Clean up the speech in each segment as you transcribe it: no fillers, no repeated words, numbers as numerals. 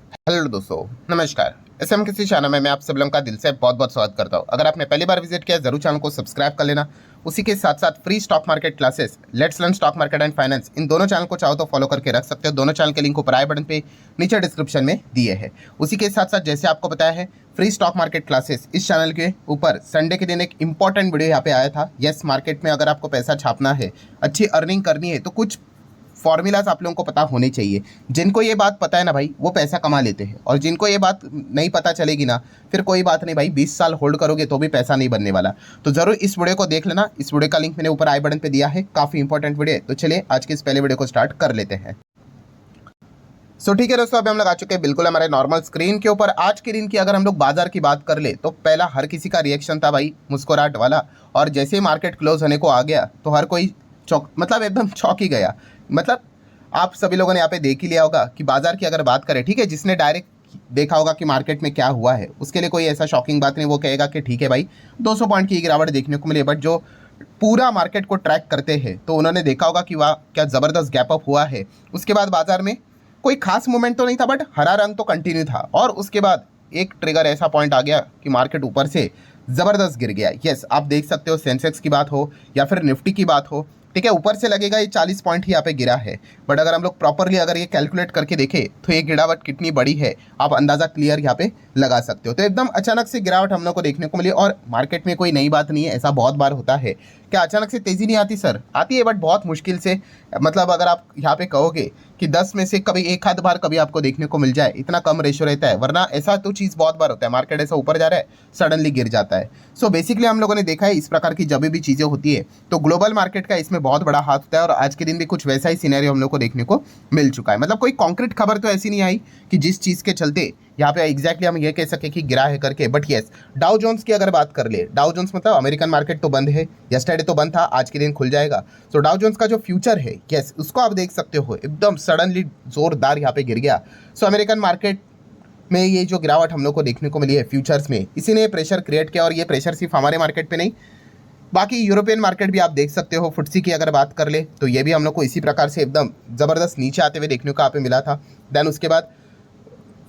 Hello दोस्तों, नमस्कार। SM किसी चैनल में मैं आप सब लोगों का दिल से बहुत बहुत स्वागत करता हूं। अगर आपने पहली बार विजिट किया जरूर चैनल को सब्सक्राइब कर लेना। उसी के साथ साथ free stock market classes, let's learn stock market and finance, इन दोनों चैनल को चाहो तो फॉलो करके रख सकते हो। दोनों चैनल के लिंक ऊपर आई बटन पे नीचे डिस्क्रिप्शन में दिए हैं। उसी के साथ साथ जैसे आपको बताया है फ्री स्टॉक मार्केट क्लासेस, इस चैनल के ऊपर संडे के दिन एक इंपॉर्टेंट वीडियो यहाँ पे आया था। यस, मार्केट में अगर आपको पैसा छापना है, अच्छी अर्निंग करनी है, तो कुछ फॉर्मूलाज आप लोगों को पता होने चाहिए। जिनको ये बात पता है ना भाई, वो पैसा कमा लेते हैं, और जिनको ये बात नहीं पता चलेगी ना, फिर कोई बात नहीं भाई, 20 साल होल्ड करोगे तो भी पैसा नहीं बनने वाला। तो जरूर इस वीडियो को देख लेना। इस वीडियो का लिंक मैंने ऊपर आई बटन पे दिया है, काफ़ी इंपॉर्टेंट वीडियो है। तो चलिए आज के इस पहले वीडियो को स्टार्ट कर लेते हैं। ठीक है दोस्तों, अभी हम लोग आ चुके हैं बिल्कुल हमारे नॉर्मल स्क्रीन के ऊपर। आज के दिन की अगर हम लोग बाजार की बात कर ले तो पहला हर किसी का रिएक्शन था भाई मुस्कुराहट वाला, और जैसे ही मार्केट क्लोज होने को आ गया तो हर कोई मतलब एकदम चौंक ही गया। मतलब आप सभी लोगों ने यहाँ पे देख ही लिया होगा कि बाजार की अगर बात करें, ठीक है, जिसने डायरेक्ट देखा होगा कि मार्केट में क्या हुआ है, उसके लिए कोई ऐसा शॉकिंग बात नहीं। वो कहेगा कि ठीक है भाई, 200 पॉइंट की गिरावट देखने को मिली। बट जो पूरा मार्केट को ट्रैक करते हैं तो उन्होंने देखा होगा कि वाह क्या ज़बरदस्त गैप अप हुआ है। उसके बाद बाजार में कोई खास मूवमेंट तो नहीं था, बट हरा रंग तो कंटिन्यू था। और उसके बाद एक ट्रिगर ऐसा पॉइंट आ गया कि मार्केट ऊपर से ज़बरदस्त गिर गया। यस, आप देख सकते हो, सेंसेक्स की बात हो या फिर निफ्टी की बात हो, ठीक है, ऊपर से लगेगा ये 40 पॉइंट ही यहाँ पे गिरा है। बट अगर हम लोग प्रॉपरली अगर ये कैलकुलेट करके देखें तो ये गिरावट कितनी बड़ी है आप अंदाज़ा क्लियर यहाँ पे लगा सकते हो। तो एकदम अचानक से गिरावट हम लोग को देखने को मिली, और मार्केट में कोई नई बात नहीं है, ऐसा बहुत बार होता है। क्या अचानक से तेज़ी नहीं आती? सर आती है, बट बहुत मुश्किल से। मतलब अगर आप यहाँ पे कहोगे कि 10 में से कभी एक आध बार कभी आपको देखने को मिल जाए, इतना कम रेशो रहता है। वरना ऐसा तो चीज़ बहुत बार होता है, मार्केट ऐसा ऊपर जा रहा है, सडनली गिर जाता है। सो बेसिकली हम लोगों ने देखा है इस प्रकार की जब भी चीज़ें होती है तो ग्लोबल मार्केट का इसमें बहुत बड़ा हाथ होता है। और आज के दिन भी कुछ वैसा ही सिनेरियो हम लोग को देखने को मिल चुका है। मतलब कोई कॉन्क्रीट खबर तो ऐसी नहीं आई कि जिस चीज़ के चलते यहाँ पे एग्जैक्टली हम ये कह सके कि गिरा है करके। बट येस, डाउ जोन्स की अगर बात कर ले, डाउ जोन्स मतलब अमेरिकन मार्केट तो बंद है, यस्टरडे तो बंद था, आज के दिन खुल जाएगा। सो डाउ जोन्स का जो फ्यूचर है, यस, उसको आप देख सकते हो, एकदम सडनली जोरदार यहाँ पे गिर गया। सो अमेरिकन मार्केट में ये जो गिरावट हम लोग को देखने को मिली है फ्यूचर्स में, इसी ने प्रेशर क्रिएट किया। और ये प्रेशर सिर्फ हमारे मार्केट पे नहीं, बाकी यूरोपियन मार्केट भी आप देख सकते हो। फुट्सी की अगर बात कर ले तो ये भी हम लोग को इसी प्रकार से एकदम ज़बरदस्त नीचे आते हुए देखने को यहाँ पे मिला था। देन उसके बाद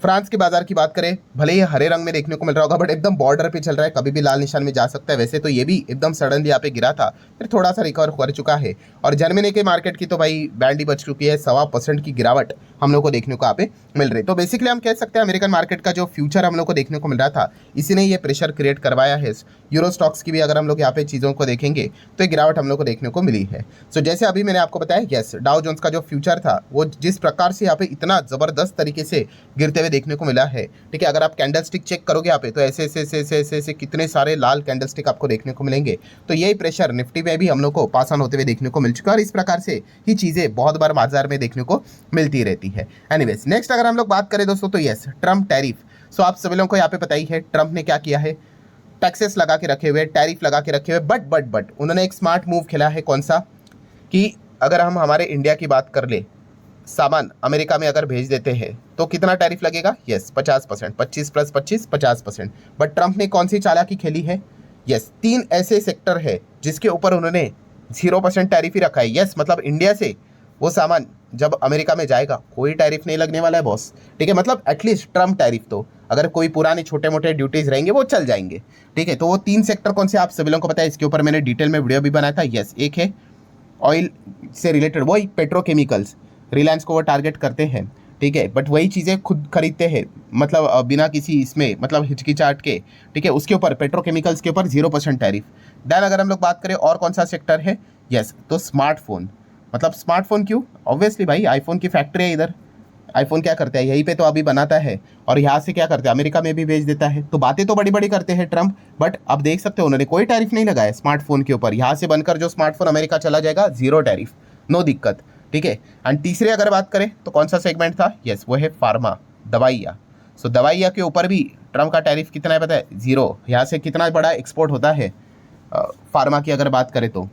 फ्रांस के बाजार की बात करें, भले ही हरे रंग में देखने को मिल रहा होगा, बट एकदम बॉर्डर पे चल रहा है, कभी भी लाल निशान में जा सकता है। वैसे तो ये भी एकदम सडनली यहाँ पे गिरा था, फिर थोड़ा सा रिकवर कर चुका है। और जर्मनी के मार्केट की तो भाई बैंड ही बच चुकी है, 1.25% की गिरावट हम लोग को देखने को यहाँ पे मिल रही। तो बेसिकली हम कह सकते हैं अमेरिकन मार्केट का जो फ्यूचर हम लोग को देखने को मिल रहा था, इसी ने ये प्रेशर क्रिएट करवाया है। यूरो स्टॉक्स की भी अगर हम लोग यहाँ पे चीज़ों को देखेंगे तो ये गिरावट हम लोग को देखने को मिली है। सो जैसे अभी मैंने आपको बताया, यस, डाउ जोन्स का जो फ्यूचर था वो जिस प्रकार से यहाँ पे इतना ज़बरदस्त तरीके से गिरते हुए देखने को मिला है, ठीक है, अगर आप कैंडल स्टिक चेक करोगे यहाँ पे तो ऐसे ऐसे ऐसे ऐसे ऐसे ऐसे कितने सारे लाल कैंडल स्टिक आपको देखने को मिलेंगे। तो यही प्रेशर निफ्टी में भी हम लोग को पास ऑन होते हुए देखने को मिल चुका है। और इस प्रकार से ही चीज़ें बहुत बार बाजार में देखने को मिलती रहती है। एनीवेज, नेक्स्ट अगर हम लोग बात करें दोस्तों तो यस, ट्रम्प टैरिफ। सो आप सभी लोगों को यहाँ पे पता ही है ट्रम्प ने क्या किया है, टैक्सेस लगा के रखे हुए, टैरिफ लगा के रखे हुए। बट उन्होंने एक स्मार्ट मूव खेला है। कौन सा? कि अगर हम हमारे इंडिया की बात कर ले, सामान अमेरिका में अगर भेज देते हैं तो कितना टैरिफ लगेगा? यस, 50%, 25 + 25, 50%। बट ट्रंप ने कौन सी चालाकी खेली है? यस, 3 ऐसे सेक्टर है जिसके ऊपर उन्होंने 0% टैरिफ ही रखा है। यस, मतलब इंडिया से वो सामान जब अमेरिका में जाएगा कोई टैरिफ नहीं लगने वाला है बॉस, ठीक है। मतलब एटलीस्ट ट्रम्प टैरिफ तो, अगर कोई पुराने छोटे मोटे ड्यूटीज रहेंगे वो चल जाएंगे, ठीक है। तो वो 3 सेक्टर कौन से आप सभी लोगों को पता है, इसके ऊपर मैंने डिटेल में वीडियो भी बनाया था। यस, एक है ऑयल से रिलेटेड, वही पेट्रोकेमिकल्स, रिलायंस को वो टारगेट करते हैं, ठीक है, बट वही चीज़ें खुद खरीदते हैं, मतलब बिना किसी इसमें मतलब हिचकिचाहट के, ठीक है। उसके ऊपर पेट्रोकेमिकल्स के ऊपर 0% टैरिफ। देन अगर हम लोग बात करें और कौन सा सेक्टर है, यस, तो स्मार्टफोन। मतलब स्मार्टफोन क्यों? ऑब्वियसली भाई आईफोन की फैक्ट्री है इधर, आईफोन क्या करता है, यहीं पे तो अभी बनाता है, और यहाँ से क्या करते हैं, अमेरिका में भी भेज देता है। तो बातें तो बड़ी बड़ी करते हैं ट्रम्प, बट अब देख सकते हो उन्होंने कोई टैरिफ नहीं लगाया स्मार्टफोन के ऊपर। यहाँ से बनकर जो स्मार्टफोन अमेरिका चला जाएगा, 0 टैरिफ, नो दिक्कत, ठीक है। एंड तीसरे अगर बात करें तो कौन सा सेगमेंट था, यस, वो है फार्मा, दवाइयाँ। सो दवाइयाँ के ऊपर भी ट्रम्प का टैरिफ कितना है पता है? 0। यहाँ से कितना बड़ा एक्सपोर्ट होता है फार्मा की अगर बात करें तो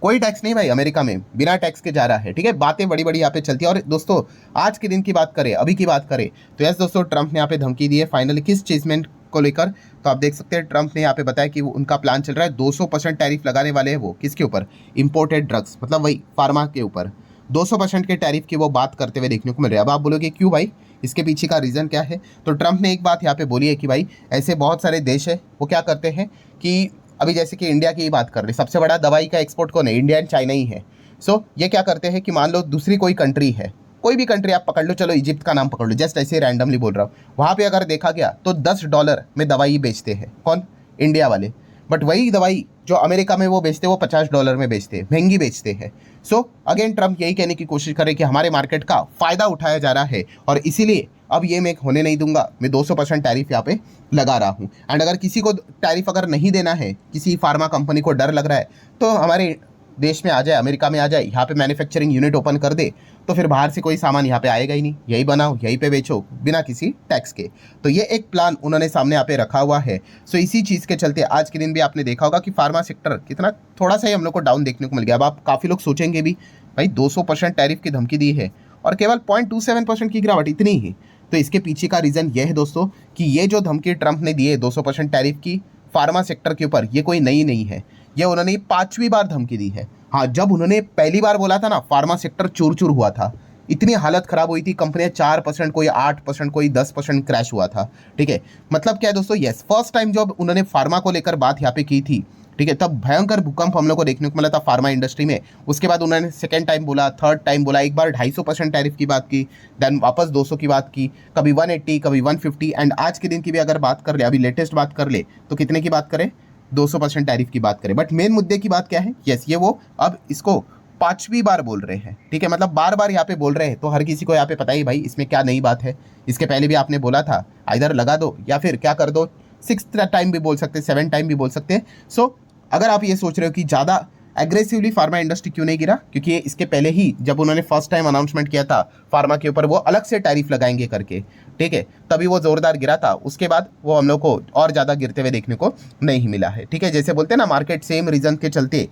कोई टैक्स नहीं भाई, अमेरिका में बिना टैक्स के जा रहा है, ठीक है। बातें बड़ी बड़ी यहाँ पे चलती है। और दोस्तों आज के दिन की बात करें, अभी की बात करें तो यस दोस्तों, ट्रम्प ने यहाँ पे धमकी दी है फाइनली किस चीजमेंट को लेकर। तो आप देख सकते हैं ट्रम्प ने यहाँ पे बताया कि वो उनका प्लान चल रहा है, 200% टैरिफ लगाने वाले हैं वो, किसके ऊपर? इंपोर्टेड ड्रग्स, मतलब वही फार्मा के ऊपर 200% के टैरिफ की वो बात करते हुए देखने को मिल रही है। अब आप बोलोगे क्यों भाई, इसके पीछे का रीज़न क्या है? तो ट्रंप ने एक बात यहाँ पे बोली है कि भाई ऐसे बहुत सारे देश है वो क्या करते हैं कि अभी जैसे कि इंडिया की ही बात कर रहे, सबसे बड़ा दवाई का एक्सपोर्ट कौन है? इंडिया एंड चाइना ही है। सो ये क्या करते हैं कि मान लो दूसरी कोई कंट्री है, कोई भी कंट्री आप पकड़ लो, चलो इजिप्ट का नाम पकड़ लो, जस्ट ऐसे रैंडमली बोल रहा हूँ, वहाँ पे अगर देखा गया तो $10 में दवाई बेचते हैं। कौन? इंडिया वाले। बट वही दवाई जो अमेरिका में वो बेचते हैं वो $50 में बेचते हैं, महंगी बेचते हैं। सो अगेन ट्रंप यही कहने की कोशिश करे कि हमारे मार्केट का फ़ायदा उठाया जा रहा है और इसीलिए अब ये मैं होने नहीं दूंगा, मैं 200% टैरिफ यहाँ पे लगा रहा हूँ। एंड अगर किसी को टैरिफ अगर नहीं देना है, किसी फार्मा कंपनी को डर लग रहा है, तो हमारे देश में आ जाए, अमेरिका में आ जाए, यहाँ पे मैन्युफैक्चरिंग यूनिट ओपन कर दे, तो फिर बाहर से कोई सामान यहाँ पे आएगा ही नहीं, यही बनाओ यहीं पे बेचो बिना किसी टैक्स के। तो ये एक प्लान उन्होंने सामने यहाँ पे रखा हुआ है। सो इसी चीज़ के चलते आज के दिन भी आपने देखा होगा कि फार्मा सेक्टर कितना थोड़ा सा ही हम लोग को डाउन देखने को मिल गया। अब आप काफ़ी लोग सोचेंगे भी भाई 200% टैरिफ की धमकी दी है और केवल 0.27% की गिरावट, इतनी ही। तो इसके पीछे का रीज़न यह है दोस्तों कि ये जो धमकी ट्रंप ने दी है 200% टैरिफ की फार्मा सेक्टर के ऊपर, ये कोई नई नहीं है, ये उन्होंने 5वीं बार धमकी दी है। हाँ, जब उन्होंने पहली बार बोला था ना, फार्मा सेक्टर चूर चूर हुआ था, इतनी हालत खराब हुई थी, कंपनियां 4%, कोई 8%, कोई 10% क्रैश हुआ था। ठीक है, मतलब क्या है दोस्तों, यस फर्स्ट टाइम जब उन्होंने फार्मा को लेकर बात यहाँ पे की थी, ठीक है, तब भयंकर भूकंप हम लोग को देखने को मिला था फार्मा इंडस्ट्री में। उसके बाद उन्होंने सेकेंड टाइम बोला, थर्ड टाइम बोला, एक बार 250% टैरिफ की बात की, देन वापस 200 की बात की, कभी 180, कभी 150, एंड आज के दिन की भी अगर बात कर ले, अभी लेटेस्ट बात कर ले, तो कितने की बात करें? 200% टैरिफ की बात करें। बट मेन मुद्दे की बात क्या है? यस, ये वो अब इसको 5वीं बार बोल रहे हैं। ठीक है, मतलब बार बार यहाँ पे बोल रहे हैं, तो हर किसी को यहाँ पे पता ही भाई इसमें क्या नई बात है। इसके पहले भी आपने बोला था, इधर लगा दो या फिर क्या कर दो, 6th टाइम भी बोल सकते हैं, 7th टाइम भी बोल सकते हैं। सो अगर आप ये सोच रहे हो कि ज़्यादा एग्रेसिवली फार्मा इंडस्ट्री क्यों नहीं गिरा, क्योंकि ये इसके पहले ही जब उन्होंने फर्स्ट टाइम अनाउंसमेंट किया था फार्मा के ऊपर वो अलग से टैरिफ लगाएंगे करके, ठीक है, तभी वो जोरदार गिरा था। उसके बाद वो हम लोग को और ज़्यादा गिरते हुए देखने को नहीं मिला है। ठीक है, जैसे बोलते हैं ना मार्केट सेम रीज़न के चलते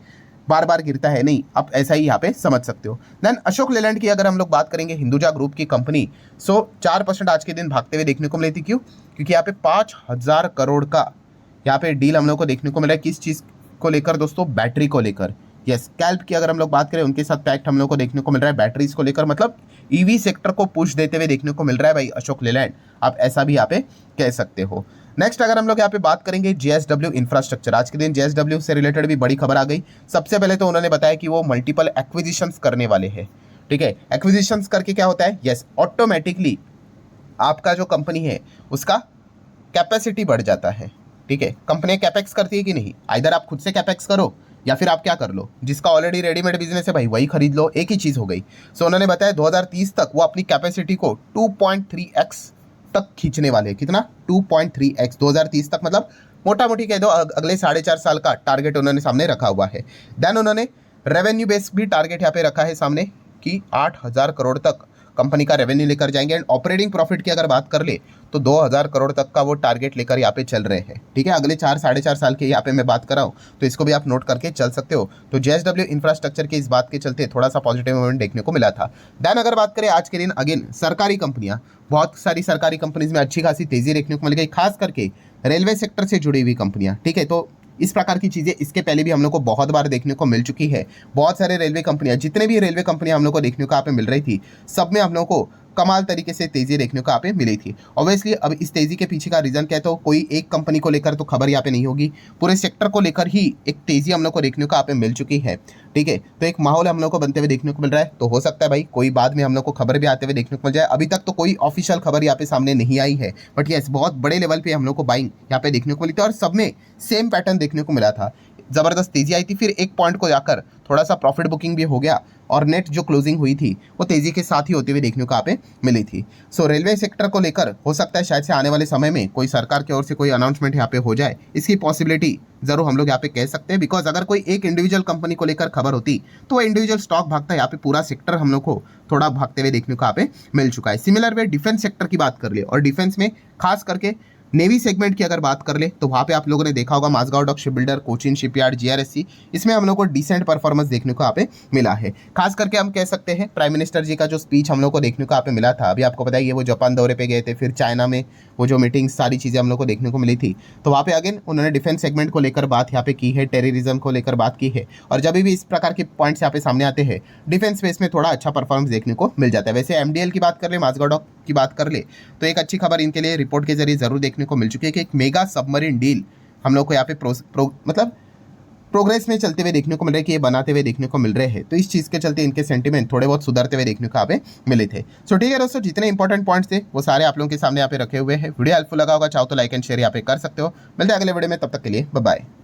बार बार गिरता है, नहीं, आप ऐसा ही यहाँ पे समझ सकते हो। देन अशोक लेलैंड की अगर हम लोग बात करेंगे, हिंदुजा ग्रुप की कंपनी, 4% आज के दिन भागते हुए देखने को मिली थी। क्यों? क्योंकि यहाँ पे 5,000 करोड़ का यहाँ पे डील हम लोग को देखने को मिला है। किस चीज़ को लेकर दोस्तों? बैटरी को लेकर। यस, कैल्प की अगर हम लोग बात करें, उनके साथ पैक्ट हम लोग को देखने को मिल रहा है बैटरीज को लेकर, मतलब ईवी सेक्टर को पुश देते हुए देखने को मिल रहा है भाई अशोक लेलैंड, आप ऐसा भी यहाँ पे कह सकते हो। नेक्स्ट अगर हम लोग यहाँ पे बात करेंगे JSW इंफ्रास्ट्रक्चर, आज के दिन JSW से रिलेटेड भी बड़ी खबर आ गई। सबसे पहले तो उन्होंने बताया कि वो मल्टीपल एक्विजिशंस करने वाले हैं। ठीक है, एक्विजिशंस करके क्या होता है? यस, ऑटोमेटिकली आपका जो कंपनी है उसका कैपेसिटी बढ़ जाता है। ठीक है, कंपनी कैपेक्स करती है कि नहीं, इधर आप खुद से कैपेक्स करो या फिर आप क्या कर लो, जिसका ऑलरेडी रेडीमेड बिजनेस है भाई वही खरीद लो, एक ही चीज़ हो गई। सो उन्होंने बताया 2030 तक वो अपनी कैपेसिटी को 2.3x तक खींचने वाले हैं। कितना? 2.3x 2030 तक, मतलब मोटा मोटी कह दो अगले 4.5 साल का टारगेट उन्होंने सामने रखा हुआ है। देन उन्होंने रेवेन्यू बेस भी टारगेट यहाँ पे रखा है सामने कि 8,000 करोड़ तक कंपनी का रेवेन्यू लेकर जाएंगे। एंड ऑपरेटिंग प्रॉफिट की अगर बात कर ले तो 2,000 करोड़ तक का वो टारगेट लेकर यहाँ पे चल रहे हैं। ठीक है, अगले 4-4.5 साल के यहाँ पे मैं बात कर रहा हूँ, तो इसको भी आप नोट करके चल सकते हो। तो JSW इंफ्रास्ट्रक्चर के इस बात के चलते थोड़ा सा पॉजिटिव मूवमेंट देखने को मिला था। देन अगर बात करें आज के दिन, अगेन सरकारी कंपनियाँ, बहुत सारी सरकारी कंपनीज में अच्छी खासी तेजी देखने को मिल गई, खास करके रेलवे सेक्टर से जुड़ी हुई कंपनियाँ। ठीक है, तो इस प्रकार की चीज़ें इसके पहले भी हम लोग को बहुत बार देखने को मिल चुकी है। बहुत सारे रेलवे कंपनियां, जितने भी रेलवे कंपनियां हम लोग को देखने को यहाँ पे मिल रही थी, सब में हम लोग को कमाल तरीके से तेज़ी देखने को यहाँ पे मिली थी। ऑब्वियसली अब इस तेज़ी के पीछे का रीज़न क्या है, तो कोई एक कंपनी को लेकर तो खबर यहाँ पे नहीं होगी, पूरे सेक्टर को लेकर ही एक तेज़ी हम लोग को देखने को यहाँ पे मिल चुकी है। ठीक है, तो एक माहौल हम लोग को बनते हुए देखने को मिल रहा है। तो हो सकता है भाई कोई बाद में हम लोग को खबर भी आते हुए देखने को मिल जाए। अभी तक तो कोई ऑफिशियल खबर यहाँ पे सामने नहीं आई है, बट यस बहुत बड़े लेवल पे हम लोग को बाइंग यहाँ पे देखने को मिली थी और सब में सेम पैटर्न देखने को मिला था। ज़बरदस्त तेज़ी आई थी, फिर एक पॉइंट को जाकर थोड़ा सा प्रॉफिट बुकिंग भी हो गया और नेट जो क्लोजिंग हुई थी वो तेज़ी के साथ ही होते हुए देखने को यहाँ पे मिली थी। सो रेलवे सेक्टर को लेकर हो सकता है शायद से आने वाले समय में कोई सरकार की ओर से कोई अनाउंसमेंट यहाँ पे हो जाए, इसकी पॉसिबिलिटी ज़रूर हम लोग यहाँ पे कह सकते हैं। बिकॉज अगर कोई एक इंडिविजुअल कंपनी को लेकर खबर होती तो वो इंडिविजुअल स्टॉक भागता, यहाँ पे पूरा सेक्टर हम लोग को थोड़ा भागते हुए देखने को यहाँ पे मिल चुका है। सिमिलर वे डिफेंस सेक्टर की बात कर ले, और डिफेंस में खास करके नेवी सेगमेंट की अगर बात कर ले तो वहाँ पे आप लोगों ने देखा होगा Mazagon dock shipbuilder, Cochin shipyard, GRSC, इसमें हम लोग को डिसेंट परफॉर्मेंस देखने को यहाँ पे मिला है। खास करके हम कह सकते हैं प्राइम मिनिस्टर जी का जो स्पीच हम लोग को देखने को यहाँ पे मिला था, अभी आपको बताइए वो जापान दौरे पे गए थे, फिर चाइना में वो जो मीटिंग्स सारी चीज़ें हम लोग को देखने को मिली थी, तो वहाँ पे अगेन उन्होंने डिफेंस सेगमेंट को लेकर बात यहाँ पे की है, टेररिज्म को लेकर बात की है, और जब भी इस प्रकार के पॉइंट्स यहाँ पे सामने आते हैं डिफेंस स्पेस में थोड़ा अच्छा परफॉर्मेंस देखने को मिल जाता है। वैसे MDL की बात कर ले, माझगांव डॉक की बात कर ले तो एक अच्छी खबर इनके लिए रिपोर्ट के जरिए जरूर देखने को मिल चुकी है कि एक मेगा सबमरीन डील हम लोग को यहाँ पे मतलब प्रोग्रेस में चलते हुए देखने को मिल रहा है कि ये बनाते हुए देखने को मिल रहे हैं। तो इस चीज़ के चलते इनके सेंटीमेंट थोड़े बहुत सुधरते हुए देखने को यहाँ पे मिले थे। सो ठीक है दोस्तों, जितने इंपॉर्टेंट पॉइंट्स थे वो सारे आप लोगों के सामने यहाँ पे रखे हुए हैं। वीडियो हेल्पफुल लगा होगा, चाहो तो लाइक एंड शेयर यहाँ पे कर सकते हो। मिलते हैं अगले वीडियो में, तब तक के लिए बाय बाय।